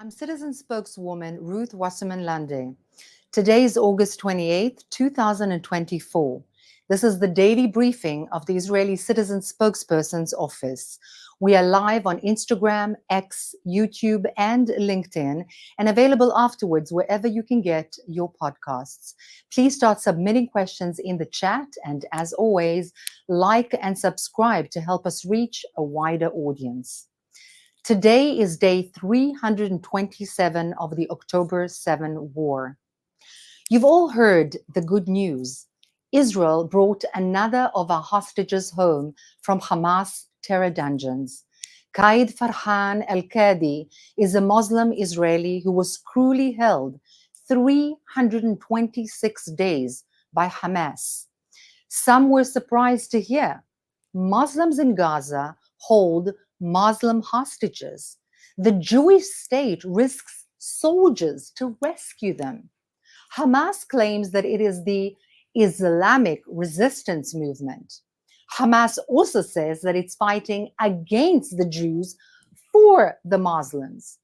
I'm citizen spokeswoman Ruth Wasserman Lande. Today is August 28th, 2024. This is the daily briefing of the Israeli Citizen Spokesperson's Office. We are live on Instagram, X, YouTube, and LinkedIn, and available afterwards wherever you can get your podcasts. Please start submitting questions in the chat, and as always, like and subscribe to help us reach a wider audience. Today is day 327 of the October 7 war. You've all heard the good news. Israel brought another of our hostages home from Hamas terror dungeons. Qaid Farhan al-Qadi is a Muslim Israeli who was cruelly held 326 days by Hamas. Some were surprised to hear Muslims in Gaza hold Muslim hostages. The Jewish state risks soldiers to rescue them. Hamas claims that it is the Islamic resistance movement. Hamas also says that it's fighting against the Jews for the Muslims.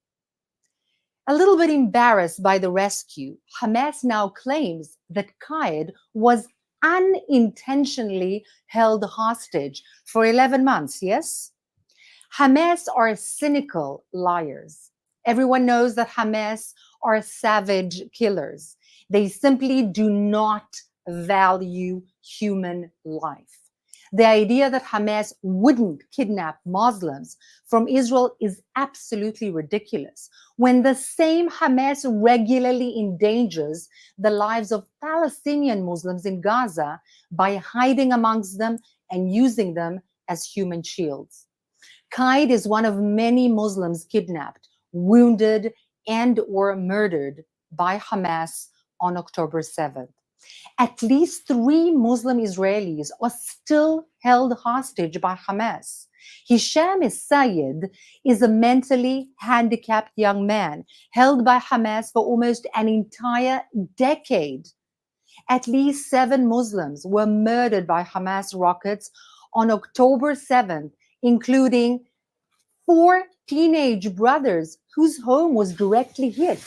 A little bit embarrassed by the rescue, Hamas now claims that Qaid was unintentionally held hostage for 11 months, yes? Hamas are cynical liars. Everyone knows that Hamas are savage killers. They simply do not value human life. The idea that Hamas wouldn't kidnap Muslims from Israel is absolutely ridiculous, when the same Hamas regularly endangers the lives of Palestinian Muslims in Gaza by hiding amongst them and using them as human shields. Qaid is one of many Muslims kidnapped, wounded, and or murdered by Hamas on October 7th. At least 3 Muslim Israelis are still held hostage by Hamas. Hisham Sayed is a mentally handicapped young man held by Hamas for almost an entire decade. At least 7 Muslims were murdered by Hamas rockets on October 7th, including 4 teenage brothers whose home was directly hit.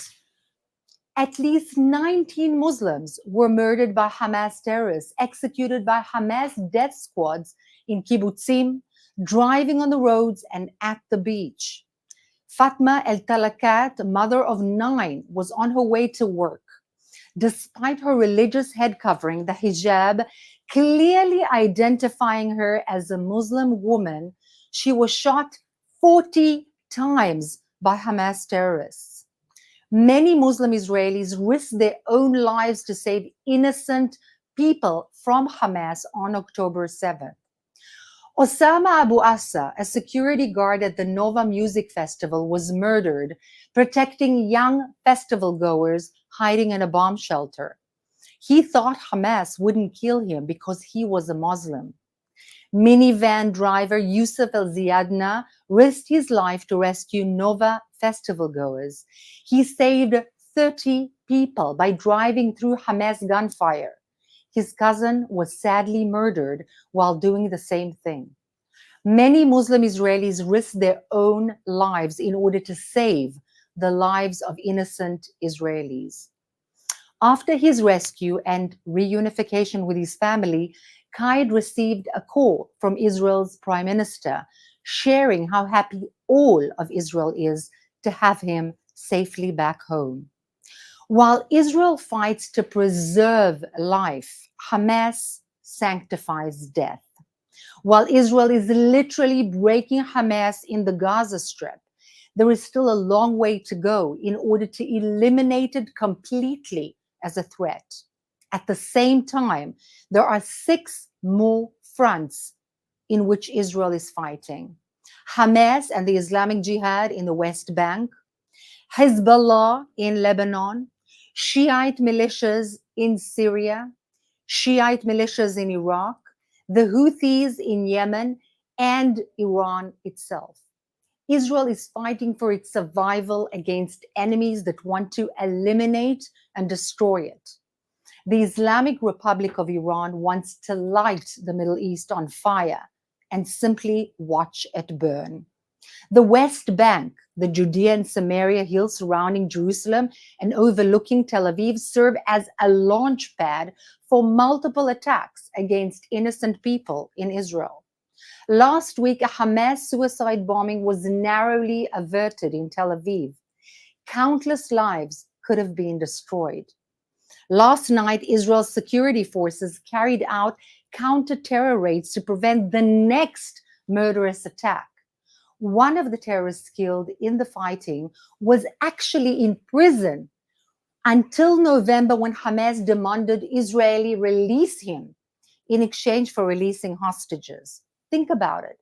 At least 19 Muslims were murdered by Hamas terrorists, executed by Hamas death squads in kibbutzim, driving on the roads and at the beach. Fatma El-Talakat, mother of 9, was on her way to work. Despite her religious head covering, the hijab, clearly identifying her as a Muslim woman, she was shot 40 times by Hamas terrorists. Many Muslim Israelis risked their own lives to save innocent people from Hamas on October 7th. Osama Abu Assa, a security guard at the Nova Music Festival, was murdered, protecting young festival goers hiding in a bomb shelter. He thought Hamas wouldn't kill him because he was a Muslim. Minivan driver Yusuf El-Ziadna risked his life to rescue Nova festival goers. He saved 30 people by driving through Hamas gunfire. His cousin was sadly murdered while doing the same thing. Many Muslim Israelis risked their own lives in order to save the lives of innocent Israelis. After his rescue and reunification with his family, Qaid received a call from Israel's Prime Minister, sharing how happy all of Israel is to have him safely back home. While Israel fights to preserve life, Hamas sanctifies death. While Israel is literally breaking Hamas in the Gaza Strip, there is still a long way to go in order to eliminate it completely as a threat. At the same time, there are 6 more fronts in which Israel is fighting. Hamas and the Islamic Jihad in the West Bank, Hezbollah in Lebanon, Shiite militias in Syria, Shiite militias in Iraq, the Houthis in Yemen, and Iran itself. Israel is fighting for its survival against enemies that want to eliminate and destroy it. The Islamic Republic of Iran wants to light the Middle East on fire and simply watch it burn. The West Bank, the Judea and Samaria hills surrounding Jerusalem and overlooking Tel Aviv, serve as a launch pad for multiple attacks against innocent people in Israel. Last week, a Hamas suicide bombing was narrowly averted in Tel Aviv. Countless lives could have been destroyed. Last night, Israel's security forces carried out counter-terror raids to prevent the next murderous attack. One of the terrorists killed in the fighting was actually in prison until November, when Hamas demanded Israeli release him in exchange for releasing hostages. Think about it.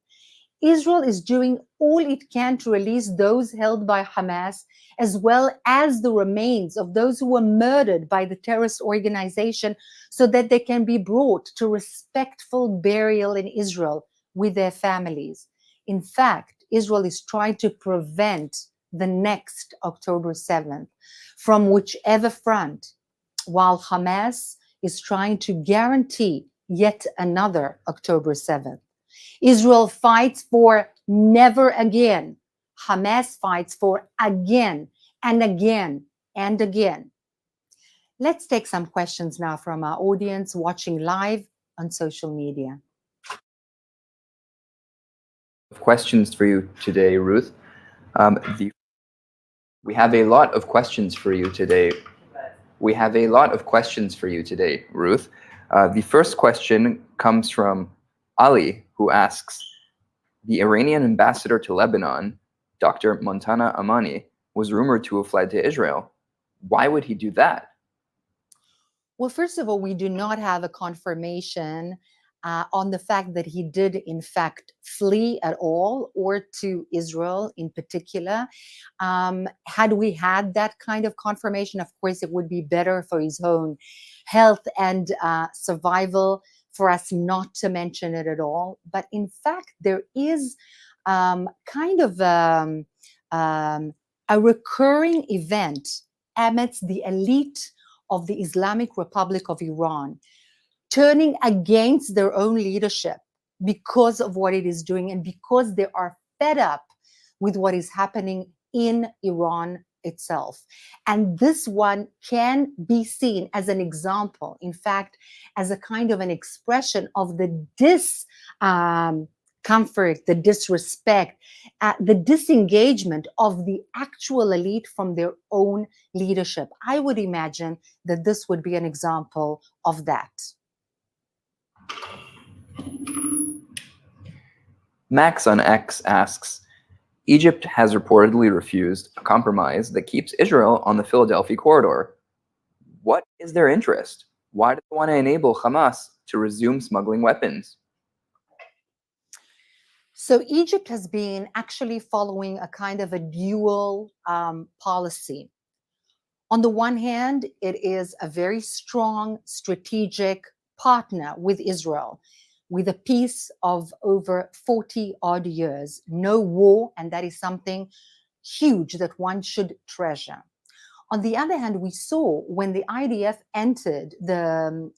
Israel is doing all it can to release those held by Hamas, as well as the remains of those who were murdered by the terrorist organization, so that they can be brought to respectful burial in Israel with their families. In fact, Israel is trying to prevent the next October 7th from whichever front, while Hamas is trying to guarantee yet another October 7th. Israel fights for never again. Hamas fights for again and again and again. Let's take some questions now from our audience watching live on social media. Questions for you today, Ruth. We have a lot of questions for you today. Ruth. The first question comes from Ali, who asks, the Iranian ambassador to Lebanon, Dr. Montana Amani, was rumored to have fled to Israel. Why would he do that? Well, first of all, we do not have a confirmation on the fact that he did, in fact, flee at all, or to Israel in particular. Had we had that kind of confirmation, of course, it would be better for his own health and survival for us not to mention it at all. But in fact, there is kind of a recurring event amidst the elite of the Islamic Republic of Iran, turning against their own leadership because of what it is doing and because they are fed up with what is happening in Iran itself. And this one can be seen as an example, in fact, as a kind of an expression of the discomfort, the disrespect, the disengagement of the actual elite from their own leadership. I would imagine that this would be an example of that. Max on X asks, Egypt has reportedly refused a compromise that keeps Israel on the Philadelphia corridor. What is their interest? Why do they want to enable Hamas to resume smuggling weapons? So Egypt has been actually following a kind of a dual policy. On the one hand, it is a very strong strategic partner with Israel, with a peace of over 40 odd years, no war, and that is something huge that one should treasure. On the other hand, we saw when the IDF entered the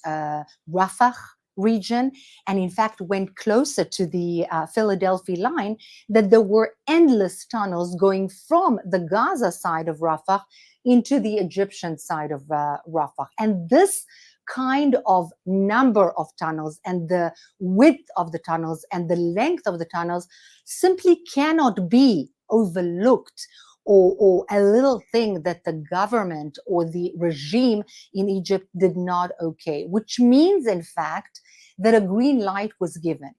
Rafah region, and in fact went closer to the Philadelphia line, that there were endless tunnels going from the Gaza side of Rafah into the Egyptian side of Rafah. And this kind of number of tunnels and the width of the tunnels and the length of the tunnels simply cannot be overlooked or a little thing that the government or the regime in Egypt did not okay, which means, in fact, that a green light was given.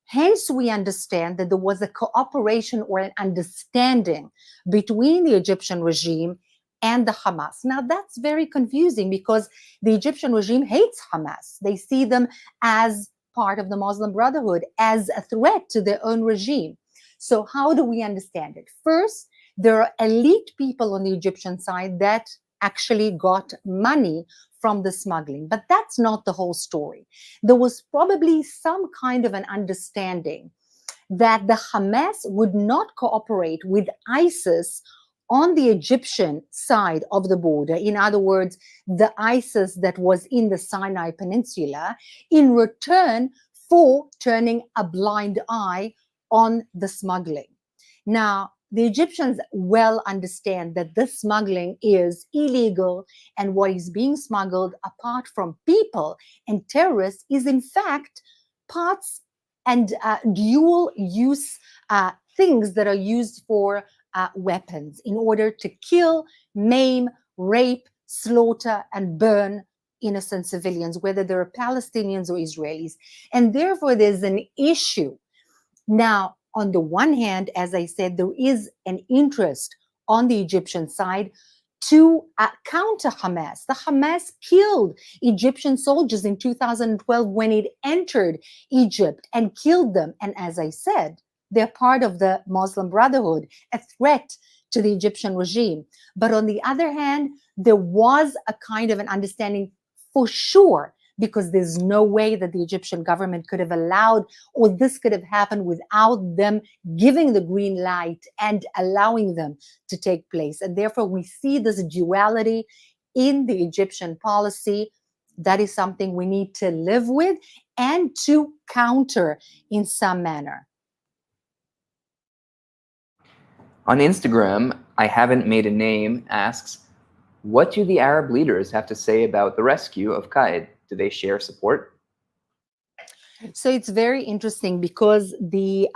Hence, we understand that there was a cooperation or an understanding between the Egyptian regime and the Hamas. Now, that's very confusing because the Egyptian regime hates Hamas. They see them as part of the Muslim Brotherhood, as a threat to their own regime. So, how do we understand it? First, there are elite people on the Egyptian side that actually got money from the smuggling. But that's not the whole story. There was probably some kind of an understanding that the Hamas would not cooperate with ISIS on the Egyptian side of the border. In other words, the ISIS that was in the Sinai Peninsula, in return for turning a blind eye on the smuggling. Now, the Egyptians well understand that this smuggling is illegal, and what is being smuggled, apart from people and terrorists, is in fact parts and dual use things that are used for weapons in order to kill, maim, rape, slaughter, and burn innocent civilians, whether they're Palestinians or Israelis. And therefore, there's an issue. Now, on the one hand, as I said, there is an interest on the Egyptian side to counter Hamas. The Hamas killed Egyptian soldiers in 2012 when it entered Egypt and killed them. And as I said, they're part of the Muslim Brotherhood, a threat to the Egyptian regime. But on the other hand, there was a kind of an understanding for sure, because there's no way that the Egyptian government could have allowed, or this could have happened without them giving the green light and allowing them to take place. And therefore, we see this duality in the Egyptian policy. That is something we need to live with and to counter in some manner. On Instagram, I haven't made a name asks, what do the Arab leaders have to say about the rescue of Qaid? Do they share support? So it's very interesting because the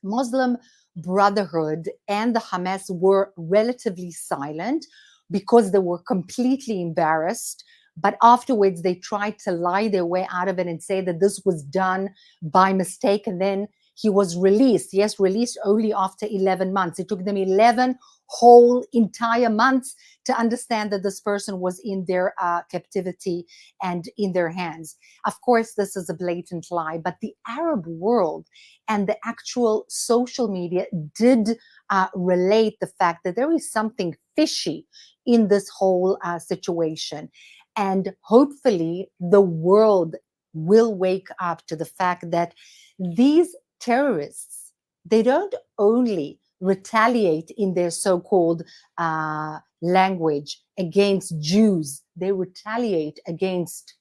Muslim Brotherhood and the Hamas were relatively silent because they were completely embarrassed. But afterwards, they tried to lie their way out of it and say that this was done by mistake. And then he was released. Yes, released only after 11 months. It took them 11 whole entire months to understand that this person was in their captivity and in their hands. Of course, this is a blatant lie, but the Arab world and the actual social media did relate the fact that there is something fishy in this whole situation. And hopefully the world will wake up to the fact that these terrorists, they don't only retaliate in their so-called language against Jews, they retaliate against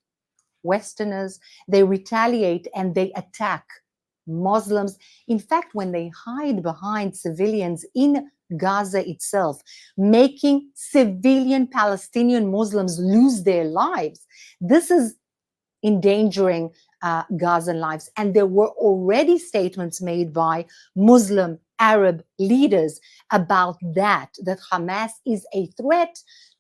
Westerners, they retaliate and they attack Muslims. In fact, when they hide behind civilians in Gaza itself, making civilian Palestinian Muslims lose their lives, this is endangering Gazan lives. And there were already statements made by Muslim Arab leaders about that Hamas is a threat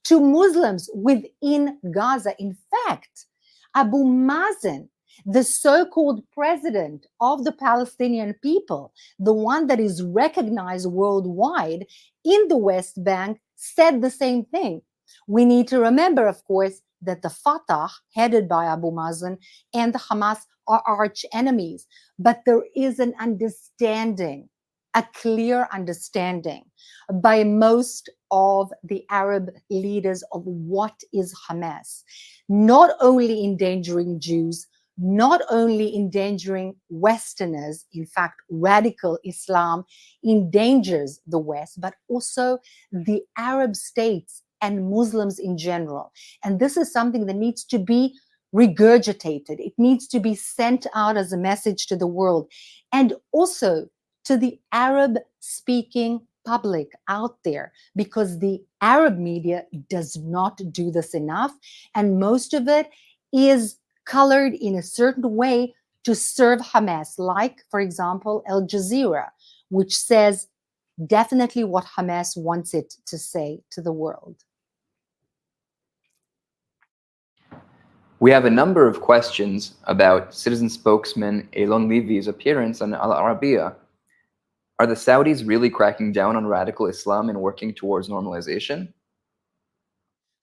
to Muslims within Gaza. In fact, Abu Mazen, the so-called president of the Palestinian people, the one that is recognized worldwide in the West Bank, said the same thing. We need to remember, of course, that the Fatah, headed by Abu Mazen, and the Hamas are arch enemies. But there is an understanding, a clear understanding by most of the Arab leaders of what is Hamas. Not only endangering Jews, not only endangering Westerners, in fact, radical Islam endangers the West, but also the Arab states and Muslims in general. And this is something that needs to be regurgitated. It needs to be sent out as a message to the world and also to the Arab-speaking public out there, because the Arab media does not do this enough. And most of it is colored in a certain way to serve Hamas, like, for example, Al Jazeera, which says definitely what Hamas wants it to say to the world. We have a number of questions about citizen spokesman Elon Levy's appearance on Al Arabiya. Are the Saudis really cracking down on radical Islam and working towards normalization?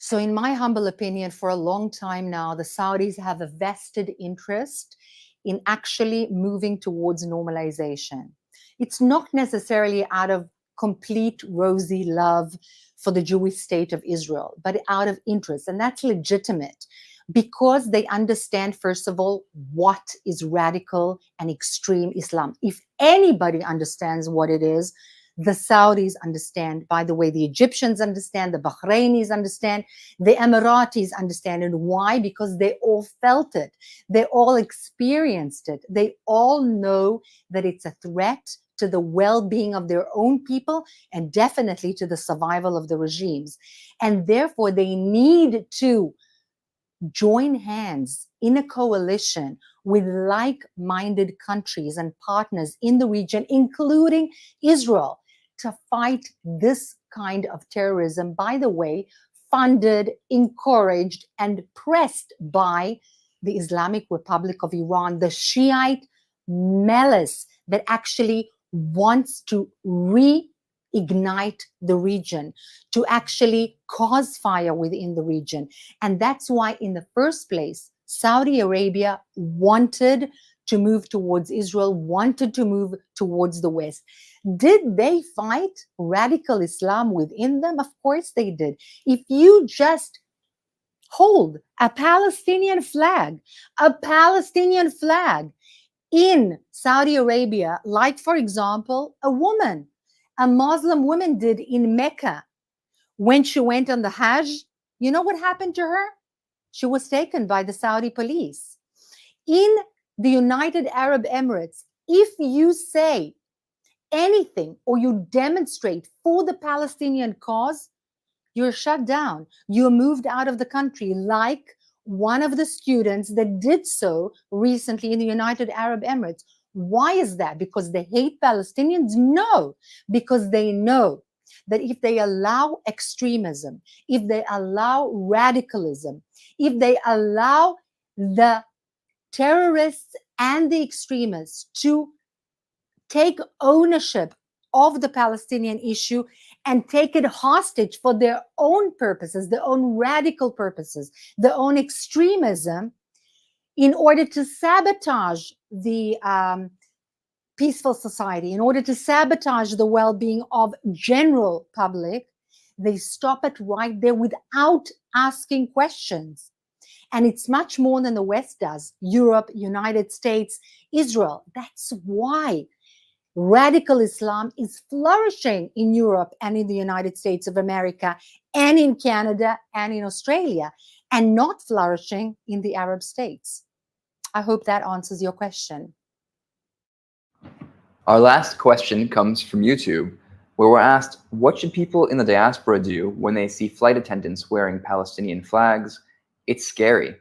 So in my humble opinion, for a long time now, the Saudis have a vested interest in actually moving towards normalization. It's not necessarily out of complete rosy love for the Jewish state of Israel, but out of interest. And that's legitimate because they understand, first of all, what is radical and extreme Islam. If anybody understands what it is, the Saudis understand. By the way, the Egyptians understand, the Bahrainis understand, the Emiratis understand. And why? Because they all felt it. They all experienced it. They all know that it's a threat to the well-being of their own people and definitely to the survival of the regimes. And therefore, they need to join hands in a coalition with like-minded countries and partners in the region, including Israel, to fight this kind of terrorism, by the way, funded, encouraged, and pressed by the Islamic Republic of Iran, the Shiite malice that actually wants to reignite the region, to actually cause fire within the region. And that's why, in the first place, Saudi Arabia wanted to move towards Israel, wanted to move towards the West. Did they fight radical Islam within them? Of course they did. If you just hold a Palestinian flag in Saudi Arabia, like, for example, a Muslim woman did in Mecca when she went on the Hajj, you know what happened to her? She was taken by the Saudi police. In the United Arab Emirates, if you say anything or you demonstrate for the Palestinian cause, you're shut down. You're moved out of the country, like one of the students that did so recently in the United Arab Emirates. Why is that? Because they hate Palestinians? No, because they know that if they allow extremism, if they allow radicalism, if they allow the terrorists and the extremists to take ownership of the Palestinian issue and take it hostage for their own purposes, their own radical purposes, their own extremism, in order to sabotage the peaceful society, in order to sabotage the well-being of general public, they stop it right there without asking questions. And it's much more than the West does. Europe, United States, Israel. That's why radical Islam is flourishing in Europe and in the United States of America and in Canada and in Australia, and not flourishing in the Arab states. I hope that answers your question. Our last question comes from YouTube, where we're asked, what should people in the diaspora do when they see flight attendants wearing Palestinian flags? It's scary.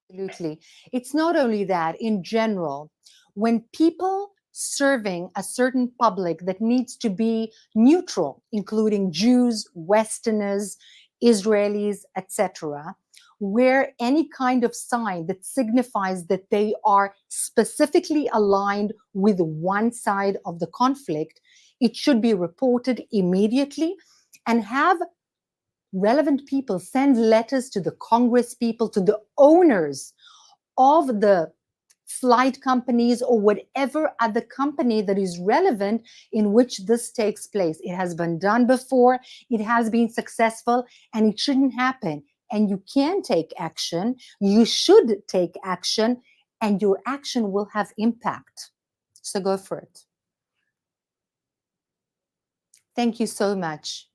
Absolutely. It's not only that. In general, when people serving a certain public that needs to be neutral, including Jews, Westerners, Israelis, etc., wear any kind of sign that signifies that they are specifically aligned with one side of the conflict, it should be reported immediately, and have relevant people send letters to the Congress people, to the owners of the flight companies or whatever other company that is relevant in which this takes place. It has been done before, it has been successful, and it shouldn't happen. And you can take action, you should take action, and your action will have impact. So go for it. Thank you so much.